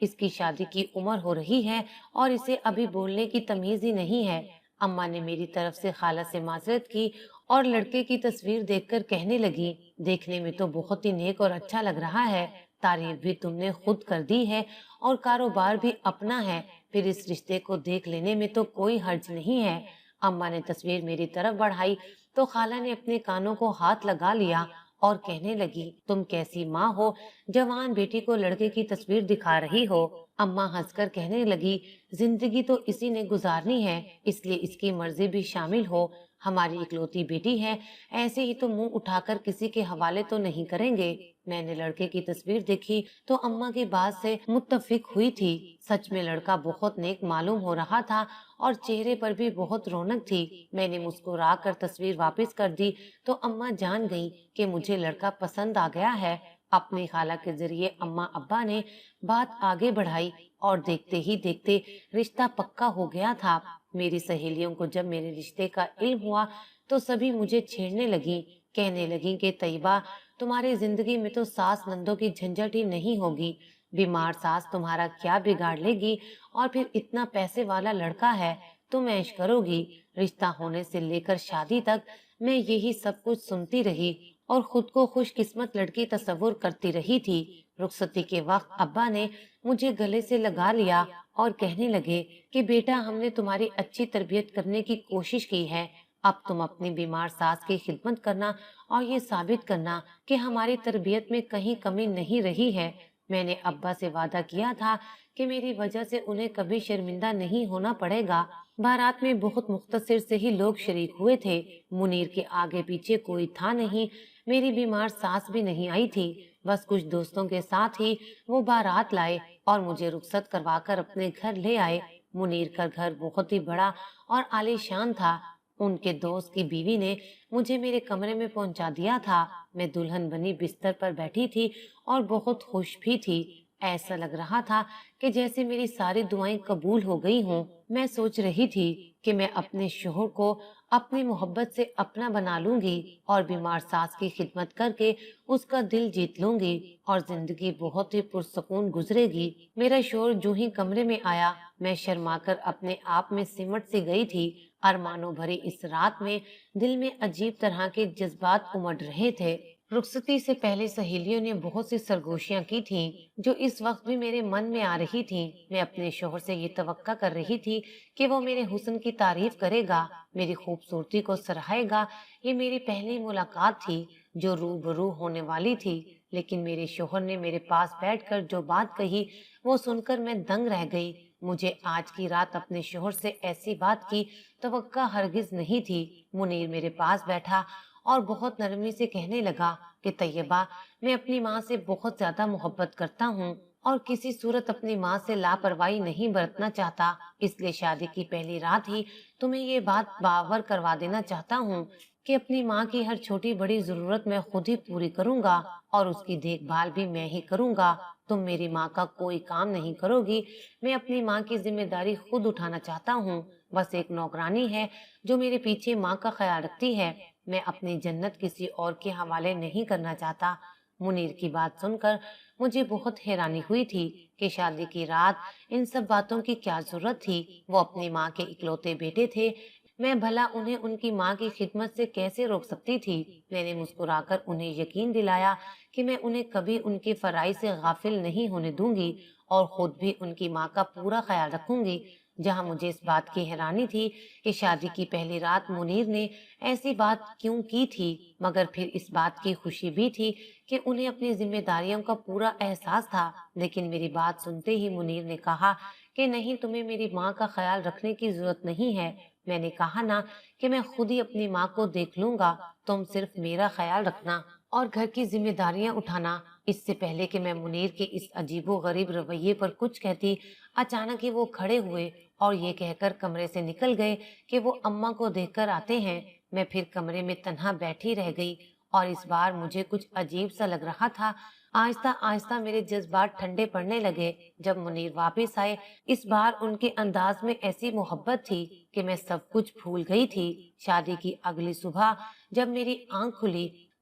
اس کی شادی کی عمر ہو رہی ہے اور اسے ابھی بولنے کی تمیز ہی نہیں ہے۔ اماں نے میری طرف سے خالہ سے معذرت کی اور لڑکے کی تصویر دیکھ کر کہنے لگی، دیکھنے میں تو بہت ہی نیک اور اچھا لگ رہا ہے، تعریف بھی تم نے خود کر دی ہے اور کاروبار بھی اپنا ہے، پھر اس رشتے کو دیکھ لینے میں تو کوئی حرج نہیں ہے۔ اماں نے تصویر میری طرف بڑھائی تو خالہ نے اپنے کانوں کو ہاتھ لگا لیا اور کہنے لگی، تم کیسی ماں ہو، جوان بیٹی کو لڑکے کی تصویر دکھا رہی ہو۔ اماں ہنس کر کہنے لگی، زندگی تو اسی نے گزارنی ہے، اس لیے اس کی مرضی بھی شامل ہو، ہماری اکلوتی بیٹی ہے، ایسے ہی تو منہ اٹھا کر کسی کے حوالے تو نہیں کریں گے۔ میں نے لڑکے کی تصویر دیکھی تو اماں کی بات سے متفق ہوئی تھی، سچ میں لڑکا بہت نیک معلوم ہو رہا تھا اور چہرے پر بھی بہت رونق تھی۔ میں نے مسکرا کر تصویر واپس کر دی تو اماں جان گئی کہ مجھے لڑکا پسند آ گیا ہے۔ اپنی خالہ کے ذریعے اماں ابا نے بات آگے بڑھائی اور دیکھتے ہی دیکھتے رشتہ پکا ہو گیا تھا۔ میری سہیلیوں کو جب میرے رشتے کا علم ہوا تو سبھی مجھے چھیڑنے لگی، کہنے لگی کہ طیبہ، تمہاری زندگی میں تو ساس نندوں کی جھنجھٹ ہی نہیں ہوگی، بیمار ساس تمہارا کیا بگاڑ لے گی، اور پھر اتنا پیسے والا لڑکا ہے، تم عیش کرو گی۔ رشتہ ہونے سے لے کر شادی تک میں یہی سب کچھ سنتی رہی اور خود کو خوش قسمت لڑکی تصور کرتی رہی تھی۔ رخصتی کے وقت ابا نے مجھے گلے سے لگا لیا اور کہنے لگے کہ بیٹا، ہم نے تمہاری اچھی تربیت کرنے کی کوشش کی ہے، اب تم اپنی بیمار ساس کی خدمت کرنا اور یہ ثابت کرنا کہ ہماری تربیت میں کہیں کمی نہیں رہی ہے۔ میں نے ابا سے وعدہ کیا تھا کہ میری وجہ سے انہیں کبھی شرمندہ نہیں ہونا پڑے گا۔ بارات میں بہت مختصر سے ہی لوگ شریک ہوئے تھے، منیر کے آگے پیچھے کوئی تھا نہیں، میری بیمار ساس بھی نہیں آئی تھی، بس کچھ دوستوں کے ساتھ ہی وہ بارات لائے اور مجھے رخصت کروا کر اپنے گھر لے آئے۔ منیر کا گھر بہت ہی بڑا اور عالیشان تھا۔ ان کے دوست کی بیوی نے مجھے میرے کمرے میں پہنچا دیا تھا۔ میں دلہن بنی بستر پر بیٹھی تھی اور بہت خوش بھی تھی، ایسا لگ رہا تھا کہ جیسے میری ساری دعائیں قبول ہو گئی ہوں۔ میں سوچ رہی تھی کہ میں اپنے شوہر کو اپنی محبت سے اپنا بنا لوں گی اور بیمار ساس کی خدمت کر کے اس کا دل جیت لوں گی اور زندگی بہت ہی پرسکون گزرے گی۔ میرا شوہر جو ہی کمرے میں آیا، میں شرما کر اپنے آپ میں سمٹ سی گئی تھی۔ ارمانوں بھری اس رات میں دل میں عجیب طرح کے جذبات امڈ رہے تھے۔ رخصتی سے پہلے سہیلیوں نے بہت سی سرگوشیاں کی تھیں جو اس وقت بھی میرے من میں آ رہی تھیں۔ میں اپنے شوہر سے یہ توقع کر رہی تھی کہ وہ میرے حسن کی تعریف کرے گا، میری خوبصورتی کو سراہے گا۔ یہ میری پہلی ملاقات تھی جو روبرو ہونے والی تھی، لیکن میرے شوہر نے میرے پاس بیٹھ کر جو بات کہی وہ سن کر میں دنگ رہ گئی۔ مجھے آج کی رات اپنے شوہر سے ایسی بات کی توقع ہرگز نہیں تھی۔ منیر میرے پاس بیٹھا اور بہت نرمی سے کہنے لگا کہ طیبہ، میں اپنی ماں سے بہت زیادہ محبت کرتا ہوں اور کسی صورت اپنی ماں سے لاپرواہی نہیں برتنا چاہتا، اس لیے شادی کی پہلی رات ہی تمہیں یہ بات باور کروا دینا چاہتا ہوں کہ اپنی ماں کی ہر چھوٹی بڑی ضرورت میں خود ہی پوری کروں گا اور اس کی دیکھ بھال بھی میں ہی کروں گا۔ تم میری ماں کا کوئی کام نہیں کرو گی، میں اپنی ماں کی ذمہ داری خود اٹھانا چاہتا ہوں، بس ایک نوکرانی ہے جو میرے پیچھے ماں کا خیال رکھتی ہے، میں اپنی جنت کسی اور کے حوالے نہیں کرنا چاہتا۔ منیر کی بات سن کر مجھے بہت حیرانی ہوئی تھی کہ شادی کی رات ان سب باتوں کی کیا ضرورت تھی، وہ اپنی ماں کے اکلوتے بیٹے تھے، میں بھلا انہیں ان کی ماں کی خدمت سے کیسے روک سکتی تھی۔ میں نے مسکرا کر انہیں یقین دلایا کہ میں انہیں کبھی ان کے فرائض سے غافل نہیں ہونے دوں گی اور خود بھی ان کی ماں کا پورا خیال رکھوں گی۔ جہاں مجھے اس بات کی حیرانی تھی کہ شادی کی پہلی رات منیر نے ایسی بات کیوں کی تھی، مگر پھر اس بات کی خوشی بھی تھی کہ انہیں اپنی ذمہ داریوں کا پورا احساس تھا۔ لیکن میری بات سنتے ہی منیر نے کہا کہ نہیں، تمہیں میری ماں کا خیال رکھنے کی ضرورت نہیں ہے۔ میں نے کہا نا کہ میں خود ہی اپنی ماں کو دیکھ لوں گا، تم صرف میرا خیال رکھنا اور گھر کی ذمہ داریاں اٹھانا۔ اس سے پہلے کہ میں منیر کے اس عجیب و غریب رویے پر کچھ کہتی، اچانک ہی وہ کھڑے ہوئے اور یہ کہہ کر کمرے سے نکل گئے کہ وہ اماں کو دیکھ کر آتے ہیں۔ میں پھر کمرے میں تنہا بیٹھی رہ گئی اور اس بار مجھے کچھ عجیب سا لگ رہا تھا۔ آہستہ آہستہ میرے جذبات ٹھنڈے پڑنے لگے۔ جب منیر واپس آئے، اس بار ان کے انداز میں ایسی محبت تھی کہ میں سب کچھ بھول گئی تھی۔ شادی کی اگلی صبح جب میری آنکھ کھلی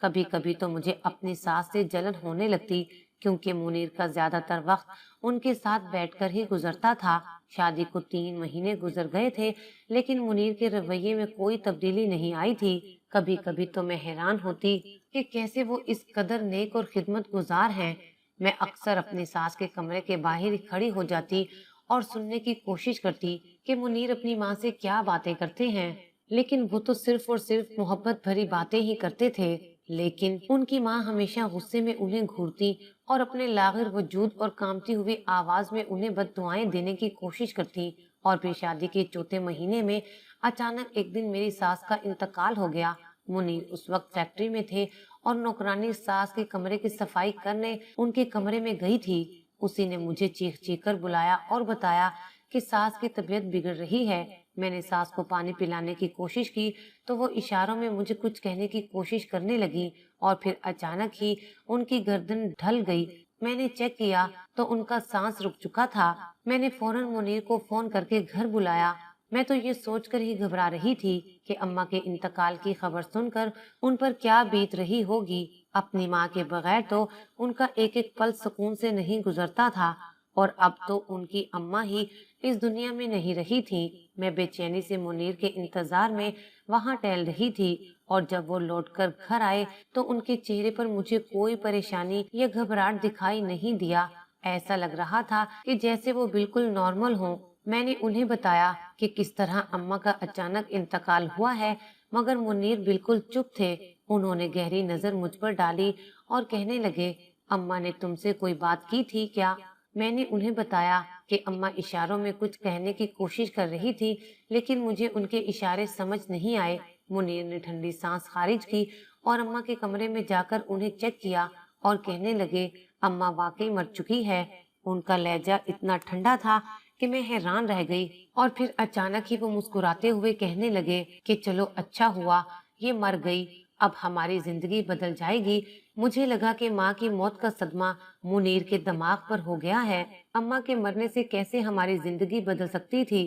کبھی کبھی تو مجھے اپنی ساس سے جلن ہونے لگتی، کیونکہ منیر کا زیادہ تر وقت ان کے ساتھ بیٹھ کر ہی گزرتا تھا۔ شادی کو 3 مہینے گزر گئے تھے، لیکن منیر کے رویے میں کوئی تبدیلی نہیں آئی تھی۔ کبھی کبھی تو میں حیران ہوتی کہ کیسے وہ اس قدر نیک اور خدمت گزار ہیں۔ میں اکثر اپنی ساس کے کمرے کے باہر کھڑی ہو جاتی اور سننے کی کوشش کرتی کہ منیر اپنی ماں سے کیا باتیں کرتے ہیں، لیکن وہ تو صرف اور صرف محبت بھری باتیں ہی کرتے تھے۔ لیکن ان کی ماں ہمیشہ غصے میں انہیں گھورتی اور اپنے لاغر وجود اور کامتی ہوئی آواز میں انہیں بد دعائیں دینے کی کوشش کرتی۔ اور پھر شادی کے 4 مہینے میں اچانک ایک دن میری ساس کا انتقال ہو گیا۔ منیر اس وقت فیکٹری میں تھے اور نوکرانی ساس کے کمرے کی صفائی کرنے ان کے کمرے میں گئی تھی۔ اسی نے مجھے چیخ چیخ کر بلایا اور بتایا کہ ساس کی طبیعت بگڑ رہی ہے۔ میں نے ساس کو پانی پلانے کی کوشش کی تو وہ اشاروں میں مجھے کچھ کہنے کی کوشش کرنے لگی، اور پھر اچانک ہی ان کی گردن ڈھل گئی۔ میں نے چیک کیا تو ان کا سانس رک چکا تھا۔ میں نے فوراً منیر کو فون کر کے گھر بلایا۔ میں تو یہ سوچ کر ہی گھبرا رہی تھی کہ اماں کے انتقال کی خبر سن کر ان پر کیا بیت رہی ہوگی۔ اپنی ماں کے بغیر تو ان کا ایک ایک پل سکون سے نہیں گزرتا تھا، اور اب تو ان کی اماں ہی اس دنیا میں نہیں رہی تھی۔ میں بے چینی سے منیر کے انتظار میں وہاں ٹہل رہی تھی، اور جب وہ لوٹ کر گھر آئے تو ان کے چہرے پر مجھے کوئی پریشانی یا گھبراہٹ دکھائی نہیں دیا۔ ایسا لگ رہا تھا کہ جیسے وہ بالکل نارمل ہوں۔ میں نے انہیں بتایا کہ کس طرح اماں کا اچانک انتقال ہوا ہے، مگر منیر بالکل چپ تھے۔ انہوں نے گہری نظر مجھ پر ڈالی اور کہنے لگے، اماں نے تم سے کوئی بات کی تھی کیا؟ میں نے انہیں بتایا کہ اماں اشاروں میں کچھ کہنے کی کوشش کر رہی تھی، لیکن مجھے ان کے اشارے سمجھ نہیں آئے۔ منیر نے ٹھنڈی سانس خارج کی اور اماں کے کمرے میں جا کر انہیں چیک کیا اور کہنے لگے، اماں واقعی مر چکی ہے۔ ان کا لہجہ اتنا ٹھنڈا تھا کہ میں حیران رہ گئی، اور پھر اچانک ہی وہ مسکراتے ہوئے کہنے لگے کہ چلو اچھا ہوا یہ مر گئی، اب ہماری زندگی بدل جائے گی۔ مجھے لگا کہ ماں کی موت کا صدمہ منیر کے دماغ پر ہو گیا ہے۔ اماں کے مرنے سے کیسے ہماری زندگی بدل سکتی تھی؟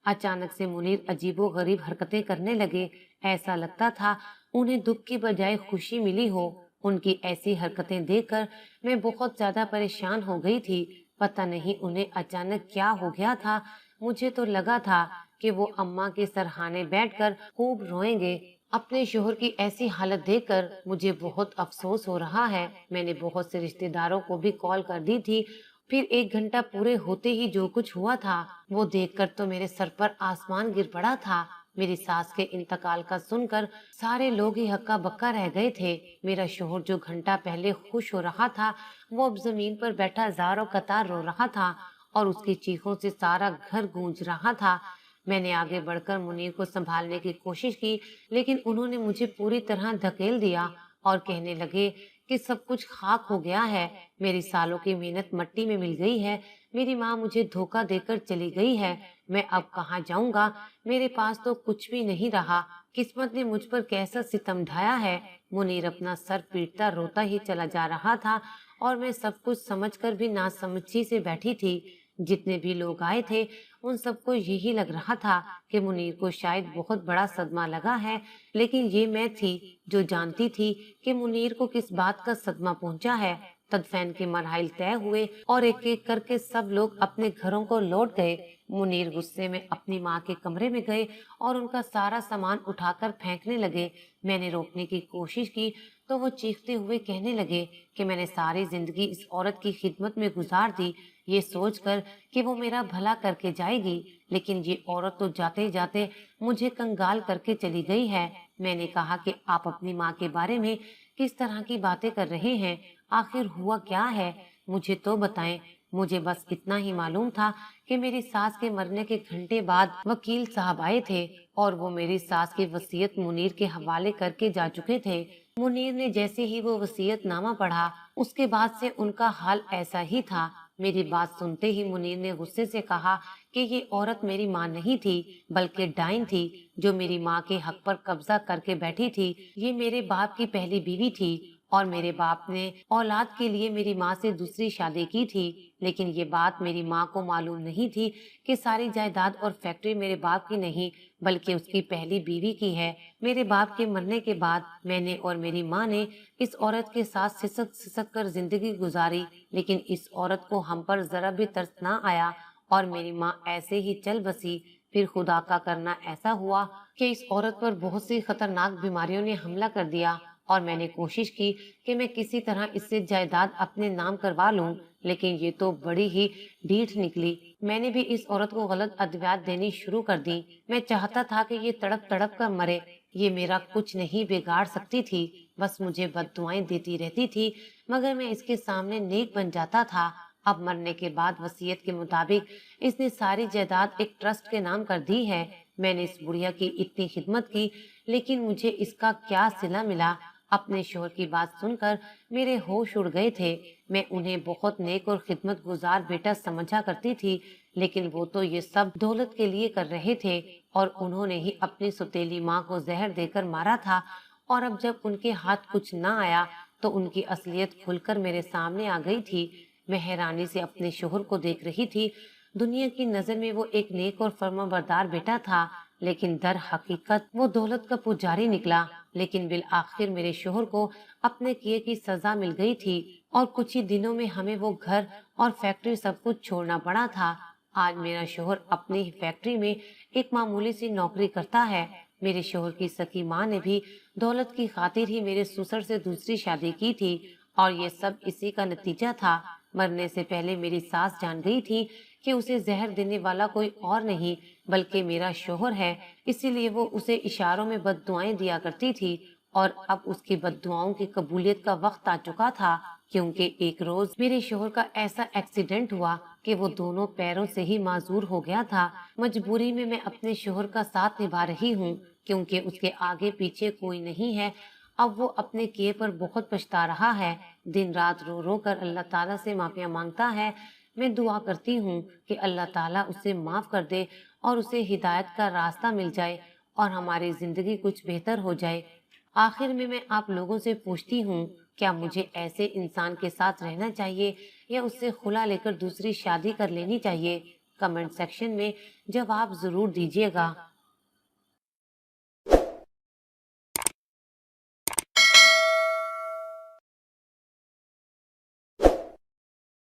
اچانک سے منیر عجیب و غریب حرکتیں کرنے لگے۔ ایسا لگتا تھا انہیں دکھ کی بجائے خوشی ملی ہو۔ ان کی ایسی حرکتیں دیکھ کر میں بہت زیادہ پریشان ہو گئی تھی۔ پتہ نہیں انہیں اچانک کیا ہو گیا تھا۔ مجھے تو لگا تھا کہ وہ اماں کے سرہانے بیٹھ کر خوب روئیں گے۔ اپنے شوہر کی ایسی حالت دیکھ کر مجھے بہت افسوس ہو رہا ہے۔ میں نے بہت سے رشتہ داروں کو بھی کال کر دی تھی۔ پھر 1 گھنٹہ پورے ہوتے ہی جو کچھ ہوا تھا وہ دیکھ کر تو میرے سر پر آسمان گر پڑا تھا۔ میری ساس کے انتقال کا سن کر سارے لوگ ہی ہکا بکا رہ گئے تھے۔ میرا شوہر جو گھنٹہ پہلے خوش ہو رہا تھا وہ اب زمین پر بیٹھا زاروں قطار رو رہا تھا، اور اس کی چیخوں سے سارا گھر گونج رہا تھا۔ میں نے آگے بڑھ کر منیر کو سنبھالنے کی کوشش کی، لیکن انہوں نے مجھے پوری طرح دھکیل دیا اور کہنے لگے کہ سب کچھ خاک ہو گیا ہے، میری سالوں کی محنت مٹی میں مل گئی ہے، میری ماں مجھے دھوکہ دے کر چلی گئی ہے، میں اب کہاں جاؤں گا، میرے پاس تو کچھ بھی نہیں رہا، قسمت نے مجھ پر کیسا ستم ڈھایا ہے۔ منیر اپنا سر پیٹتا روتا ہی چلا جا رہا تھا، اور میں سب کچھ سمجھ کر بھی ناسمجھی سے بیٹھی تھی۔ جتنے بھی لوگ آئے تھے ان سب کو یہی لگ رہا تھا کہ منیر کو شاید بہت بڑا صدمہ لگا ہے، لیکن یہ میں تھی جو جانتی تھی کہ منیر کو کس بات کا صدمہ پہنچا ہے۔ تدفین کے مراحل طے ہوئے اور ایک ایک کر کے سب لوگ اپنے گھروں کو لوٹ گئے۔ منیر غصے میں اپنی ماں کے کمرے میں گئے اور ان کا سارا سامان اٹھا کر پھینکنے لگے۔ میں نے روکنے کی کوشش کی تو وہ چیختے ہوئے کہنے لگے کہ میں نے ساری زندگی اس عورت کی خدمت میں گزار دی، یہ سوچ کر کہ وہ میرا بھلا کر کے جائے گی، لیکن یہ عورت تو جاتے جاتے مجھے کنگال کر کے چلی گئی ہے۔ میں نے کہا کہ آپ اپنی ماں کے بارے میں کس طرح کی باتیں کر رہے ہیں، آخر ہوا کیا ہے، مجھے تو بتائیں۔ مجھے بس اتنا ہی معلوم تھا کہ میری ساس کے مرنے کے گھنٹے بعد وکیل صاحب آئے تھے اور وہ میری ساس کی وصیت منیر کے حوالے کر کے جا چکے تھے۔ منیر نے جیسے ہی وہ وصیت نامہ پڑھا اس کے بعد سے ان کا حال ایسا ہی تھا۔ میری بات سنتے ہی منیر نے غصے سے کہا کہ یہ عورت میری ماں نہیں تھی بلکہ ڈائن تھی جو میری ماں کے حق پر قبضہ کر کے بیٹھی تھی، یہ میرے باپ کی پہلی بیوی تھی اور میرے باپ نے اولاد کے لیے میری ماں سے دوسری شادی کی تھی، لیکن یہ بات میری ماں کو معلوم نہیں تھی کہ ساری جائیداد اور فیکٹری میرے باپ کی نہیں بلکہ اس کی پہلی بیوی کی ہے۔ میرے باپ کے مرنے کے بعد میں نے اور میری ماں نے اس عورت کے ساتھ سسک سسک کر زندگی گزاری، لیکن اس عورت کو ہم پر ذرا بھی ترس نہ آیا اور میری ماں ایسے ہی چل بسی۔ پھر خدا کا کرنا ایسا ہوا کہ اس عورت پر بہت سی خطرناک بیماریوں نے حملہ کر دیا اور میں نے کوشش کی کہ میں کسی طرح اس سے جائیداد اپنے نام کروا لوں، لیکن یہ تو بڑی ہی ڈھیٹ نکلی۔ میں نے بھی اس عورت کو غلط ادویات دینی شروع کر دی۔ میں چاہتا تھا کہ یہ تڑپ تڑپ کر مرے، یہ میرا کچھ نہیں بگاڑ سکتی تھی، بس مجھے بد دعائیں دیتی رہتی تھی، مگر میں اس کے سامنے نیک بن جاتا تھا۔ اب مرنے کے بعد وصیت کے مطابق اس نے ساری جائیداد ایک ٹرسٹ کے نام کر دی ہے۔ میں نے اس بڑھیا کی اتنی خدمت کی، لیکن مجھے اس کا کیا صلہ ملا؟ اپنے شوہر کی بات سن کر میرے ہوش اڑ گئے تھے۔ میں انہیں بہت نیک اور خدمت گزار بیٹا سمجھا کرتی تھی، لیکن وہ تو یہ سب دولت کے لیے کر رہے تھے، اور انہوں نے ہی اپنی سوتیلی ماں کو زہر دے کر مارا تھا، اور اب جب ان کے ہاتھ کچھ نہ آیا تو ان کی اصلیت کھل کر میرے سامنے آ گئی تھی۔ میں حیرانی سے اپنے شوہر کو دیکھ رہی تھی۔ دنیا کی نظر میں وہ ایک نیک اور فرمانبردار بیٹا تھا، لیکن در حقیقت وہ دولت کا پجاری نکلا۔ لیکن بالآخر میرے شوہر کو اپنے کیے کی سزا مل گئی تھی، اور کچھ ہی دنوں میں ہمیں وہ گھر اور فیکٹری سب کچھ چھوڑنا پڑا تھا۔ آج میرا شوہر اپنی ہی فیکٹری میں ایک معمولی سی نوکری کرتا ہے۔ میرے شوہر کی سکی ماں نے بھی دولت کی خاطر ہی میرے سسر سے دوسری شادی کی تھی، اور یہ سب اسی کا نتیجہ تھا۔ مرنے سے پہلے میری ساس جان گئی تھی کہ اسے زہر دینے والا کوئی اور نہیں بلکہ میرا شوہر ہے، اسی لیے وہ اسے اشاروں میں بد دعائیں دیا کرتی تھی، اور اب اس کی بد دعاؤں کی قبولیت کا وقت آ چکا تھا، کیونکہ ایک روز میرے شوہر کا ایسا ایکسیڈنٹ ہوا کہ وہ دونوں پیروں سے ہی معذور ہو گیا تھا۔ مجبوری میں اپنے شوہر کا ساتھ نبھا رہی ہوں، کیونکہ اس کے آگے پیچھے کوئی نہیں ہے۔ اب وہ اپنے کیے پر بہت پچھتا رہا ہے، دن رات رو رو کر اللہ تعالیٰ سے معافیاں مانگتا ہے۔ میں دعا کرتی ہوں کہ اللہ تعالیٰ اسے معاف کر دے اور اسے ہدایت کا راستہ مل جائے اور ہماری زندگی کچھ بہتر ہو جائے۔ آخر میں آپ لوگوں سے پوچھتی ہوں، کیا مجھے ایسے انسان کے ساتھ رہنا چاہیے یا اس سے خلا لے کر دوسری شادی کر لینی چاہیے؟ کمنٹ سیکشن میں جواب ضرور دیجیے گا۔